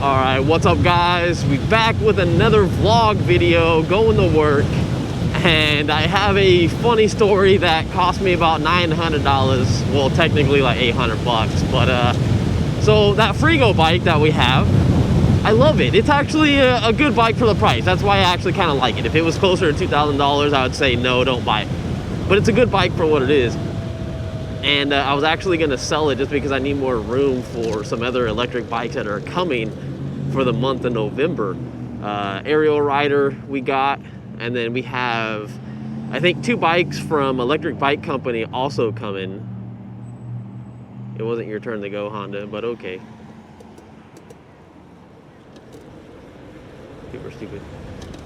Alright, what's up guys? We back with another vlog video, going to work, and I have a funny story that cost me about $900. Well, technically like 800 bucks, but so that Frigo bike that we have, I love it. It's actually a good bike for the price. That's why I actually kind of like it. If it was closer to $2,000, I would say no, don't buy it. But it's a good bike for what it is. And I was actually going to sell it just because I need more room for some other electric bikes that are coming for the month of November. Aerial rider we got, and then we have, I think, 2 bikes from Electric Bike Company also coming. It wasn't your turn to go, Honda, but okay. People are stupid.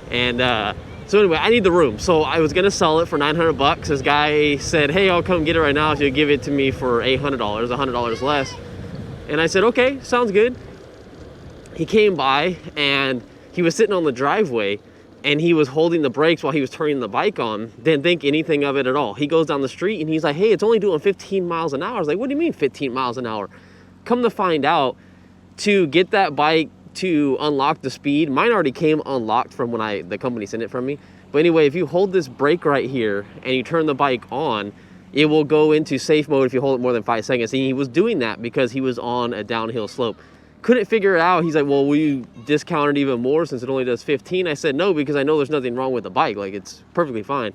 And so anyway, I need the room. So I was gonna sell it for 900 bucks. This guy said, hey, I'll come get it right now if you'll give it to me for $800, $100 less. And I said, okay, sounds good. He came by and he was sitting on the driveway and he was holding the brakes while he was turning the bike on. Didn't think anything of it at all. He goes down the street and he's like, hey, it's only doing 15 miles an hour. I was like, what do you mean 15 miles an hour? Come to find out, to get that bike to unlock the speed, mine already came unlocked from when the company sent it from me. But anyway, if you hold this brake right here and you turn the bike on, it will go into safe mode if you hold it more than 5 seconds. And he was doing that because he was on a downhill slope. Couldn't figure it out. He's like, well, will you discount it even more since it only does 15? I said no, because I know there's nothing wrong with the bike. Like, it's perfectly fine.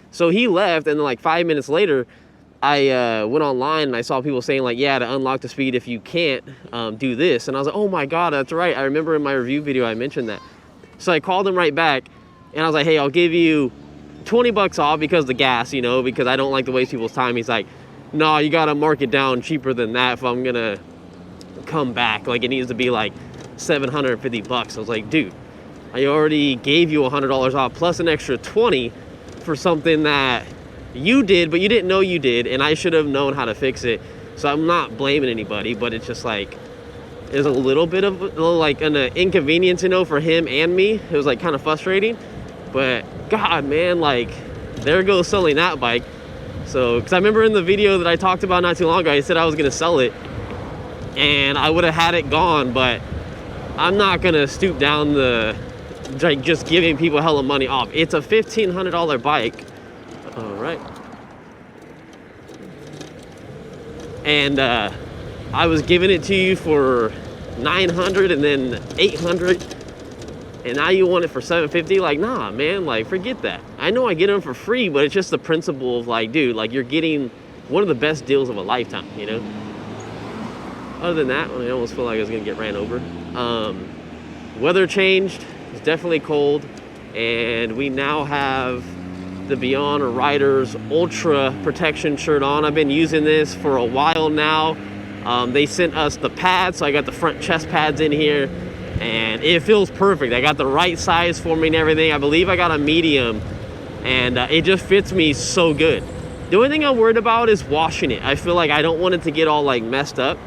So he left, and then like 5 minutes later, I went online and I saw people saying like, yeah, to unlock the speed if you can't do this. And I was like, oh my God, that's right. I remember in my review video I mentioned that. So I called him right back and I was like, hey, I'll give you 20 bucks off because of the gas, you know, because I don't like to waste people's time. He's like, no, you got to mark it down cheaper than that if I'm going to come back. Like, it needs to be like 750 bucks. I was like, dude, I already gave you $100 off plus an extra 20 for something that you did, but you didn't know you did, and I should have known how to fix it. So I'm not blaming anybody, but it's just like, there's a little bit of like an inconvenience, you know, for him and me. It was like kind of frustrating, but God, man, like, there goes selling that bike. So, because I remember in the video that I talked about not too long ago, I said I was gonna sell it and I would have had it gone, but I'm not gonna stoop down the like just giving people hella money off. It's a $1,500 bike. All right. And I was giving it to you for 900 and then 800, and now you want it for 750. Like, nah, man, like, forget that. I know I get them for free, but it's just the principle of like, dude, like, you're getting one of the best deals of a lifetime, you know? Other than that, I almost feel like I was gonna get ran over. Weather changed. It's definitely cold, and we now have the Beyond Riders Ultra Protection shirt on. I've been using this for a while now. They sent us the pads, so I got the front chest pads in here, and it feels perfect. I got the right size for me and everything. I believe I got a medium, and it just fits me so good. The only thing I'm worried about is washing it. I feel like I don't want it to get all like messed up,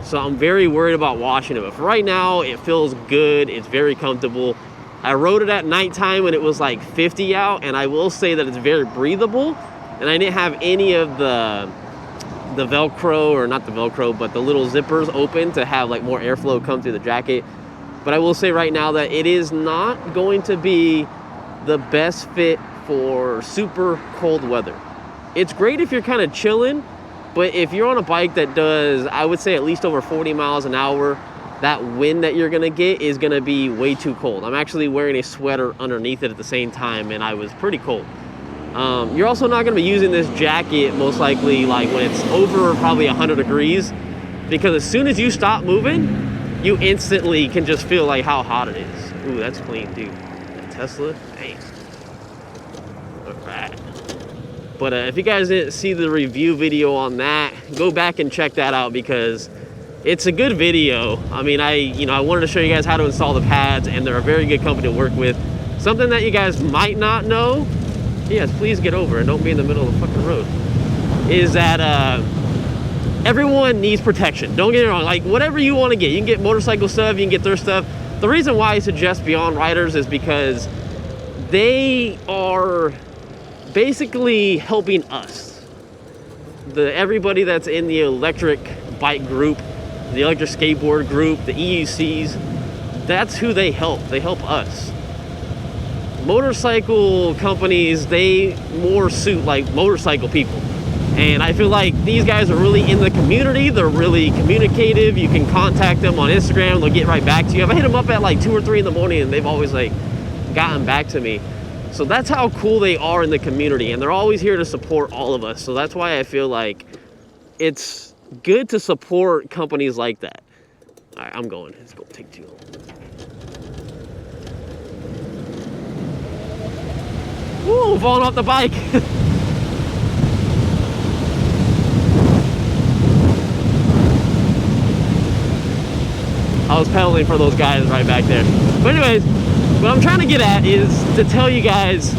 so I'm very worried about washing it. But for right now, it feels good. It's very comfortable. I rode it at nighttime when it was like 50 out, and I will say that it's very breathable, and I didn't have any of the Velcro, or not the Velcro, but the little zippers open to have like more airflow come through the jacket. But I will say right now that it is not going to be the best fit for super cold weather. It's great if you're kind of chilling, but if you're on a bike that does, I would say, at least over 40 miles an hour, that wind that you're gonna get is gonna be way too cold. I'm actually wearing a sweater underneath it at the same time, and I was pretty cold. You're also not gonna be using this jacket most likely like when it's over probably 100 degrees, because as soon as you stop moving, you instantly can just feel like how hot it is. Ooh, that's clean, dude. That Tesla, dang. All right. But if you guys didn't see the review video on that, go back and check that out, because it's a good video. I mean, I wanted to show you guys how to install the pads, and they're a very good company to work with. Something that you guys might not know, yes, please get over and don't be in the middle of the fucking road, is that everyone needs protection. Don't get me wrong, like, whatever you want to get. You can get motorcycle stuff, you can get their stuff. The reason why I suggest Beyond Riders is because they are basically helping us. Everybody that's in the electric bike group, the electric skateboard group, the EUCs, that's who they help. They help us. Motorcycle companies, they more suit like motorcycle people. And I feel like these guys are really in the community. They're really communicative. You can contact them on Instagram. They'll get right back to you. I've hit them up at like 2 or 3 in the morning and they've always like gotten back to me. So that's how cool they are in the community. And they're always here to support all of us. So that's why I feel like it's good to support companies like that. All right, I'm going. It's going to take too long. Woo, falling off the bike. I was pedaling for those guys right back there. But anyways, what I'm trying to get at is to tell you guys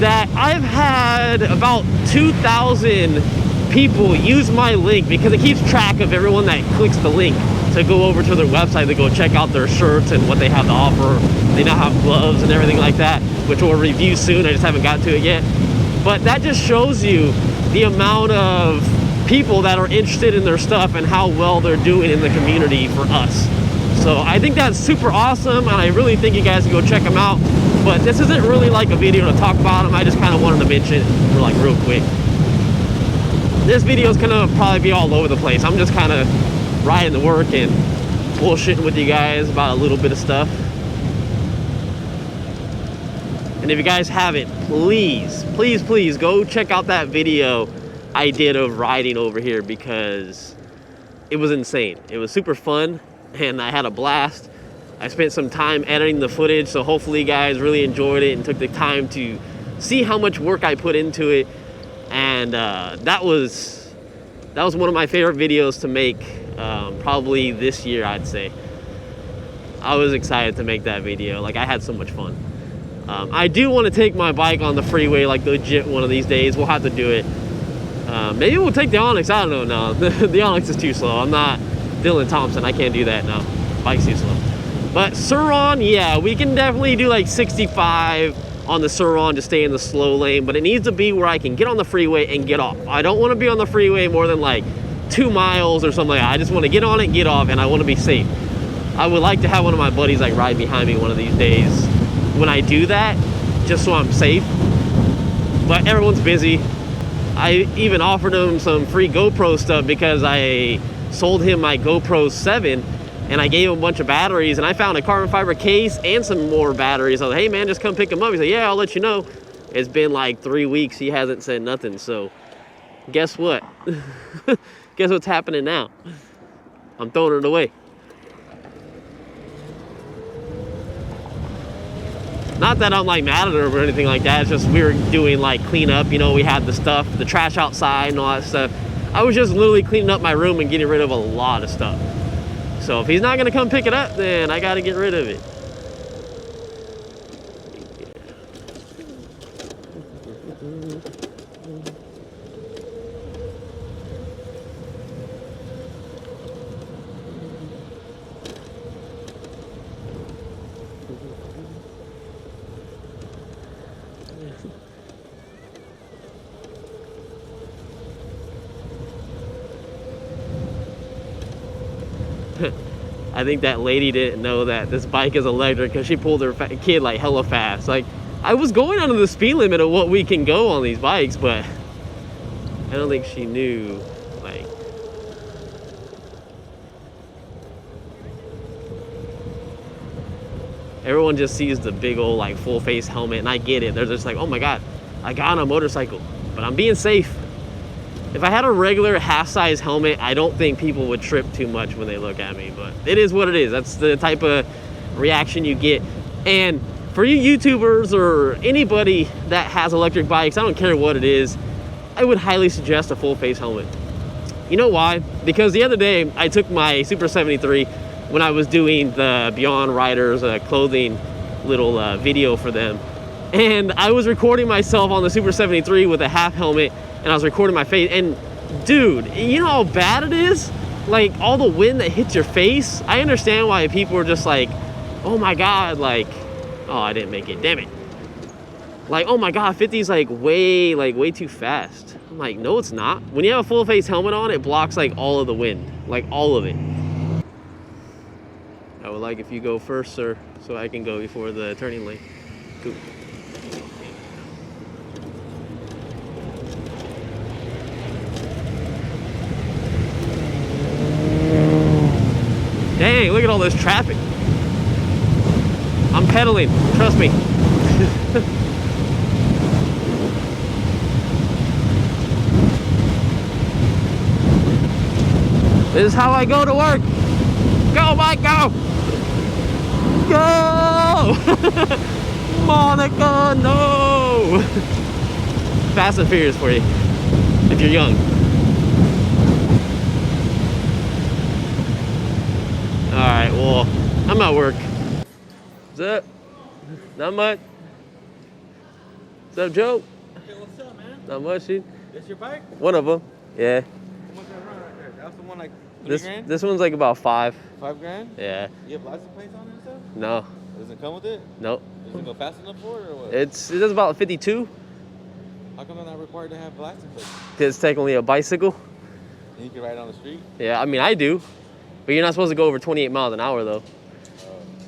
that I've had about 2,000 people use my link because it keeps track of everyone that clicks the link to go over to their website to go check out their shirts and what they have to offer. They now have gloves and everything like that, which we'll review soon. I just haven't got to it yet. But that just shows you the amount of people that are interested in their stuff and how well they're doing in the community for us. So I think that's super awesome, and I really think you guys can go check them out. But this isn't really like a video to talk about them. I just kind of wanted to mention it for like real quick. This video is gonna probably be all over the place. I'm just kind of riding to work and bullshitting with you guys about a little bit of stuff. And if you guys haven't, please, please, please go check out that video I did of riding over here because it was insane. It was super fun and I had a blast. I spent some time editing the footage, so hopefully you guys really enjoyed it and took the time to see how much work I put into it. And that was one of my favorite videos to make, probably this year, I'd say. I was excited to make that video. Like, I had so much fun. I do want to take my bike on the freeway like legit one of these days. We'll have to do it. Maybe we'll take the Onyx. I don't know. No, the Onyx is too slow. I'm not Dylan Thompson. I can't do that now. Bike's too slow. But Sur-Ron, yeah, we can definitely do like 65 on the Sur-Ron to stay in the slow lane, but it needs to be where I can get on the freeway and get off. I don't want to be on the freeway more than like 2 miles or something like that. I just want to get on it, get off, and I want to be safe. I would like to have one of my buddies like ride behind me one of these days when I do that, just so I'm safe. But everyone's busy. I even offered him some free GoPro stuff because I sold him my GoPro 7 and I gave him a bunch of batteries, and I found a carbon fiber case and some more batteries. I was like, hey man, just come pick them up. He said, yeah, I'll let you know. It's been like 3 weeks. He hasn't said nothing. So guess what? Guess what's happening now? I'm throwing it away. Not that I'm like mad at him or anything like that. It's just we were doing like cleanup. You know, we had the stuff, the trash outside and all that stuff. I was just literally cleaning up my room and getting rid of a lot of stuff. So if he's not gonna come pick it up, then I gotta get rid of it. I think that lady didn't know that this bike is electric because she pulled her kid like hella fast. Like, I was going under the speed limit of what we can go on these bikes, but I don't think she knew. Like, everyone just sees the big old like full face helmet, and I get it. They're just like, oh my god, I got on a motorcycle, but I'm being safe. If I had a regular half-size helmet, I don't think people would trip too much when they look at me, but it is what it is. That's the type of reaction you get. And for you YouTubers or anybody that has electric bikes, I don't care what it is, I would highly suggest a full face helmet. You know why? Because the other day, I took my Super 73 when I was doing the Beyond Riders clothing little video for them. And I was recording myself on the Super 73 with a half helmet, and I was recording my face, and dude, you know how bad it is? Like, all the wind that hits your face. I understand why people are just like, oh my god, like, oh, I didn't make it, damn it. Like, oh my god, 50 is like way too fast. I'm like, no, it's not. When you have a full face helmet on, it blocks like all of the wind, like all of it. I would like if you go first, sir, so I can go before the turning lane. Cool. Dang, look at all this traffic. I'm pedaling, trust me. This is how I go to work. Go, Mike, go! Go! Monica, no! Fast and Furious for you, if you're young. Alright, well, I'm at work. What's up? Not much. What's up, Joe? Hey, what's up, man? Not much, dude. This your bike? One of them, yeah. How much that run right there? That's the one like 3 This grand? this one's like about 5. 5 grand? Yeah. You have license plates on it and stuff? No. Does it come with it? Nope. Does it go fast enough for it or what? It does about 52. How come they're not required to have license plates? Cause it's technically a bicycle. And you can ride it on the street? Yeah, I mean I do, but you're not supposed to go over 28 miles an hour though.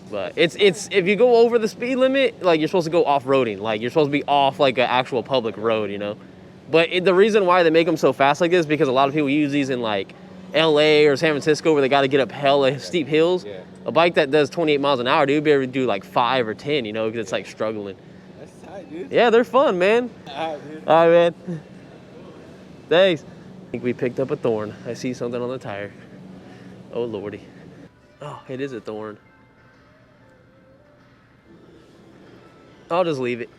But it's if you go over the speed limit, like you're supposed to go off-roading, like you're supposed to be off like an actual public road, you know. But the reason why they make them so fast like this is because a lot of people use these in like LA or San Francisco where they got to get up hella steep hills. Yeah. A bike that does 28 miles an hour, dude, be able to do like 5 or 10, you know, because it's like struggling. That's tight, dude. Yeah, they're fun, man. Alright, dude. All right, man. Thanks. I think we picked up a thorn. I see something on the tire. Oh, Lordy. Oh, it is a thorn. I'll just leave it.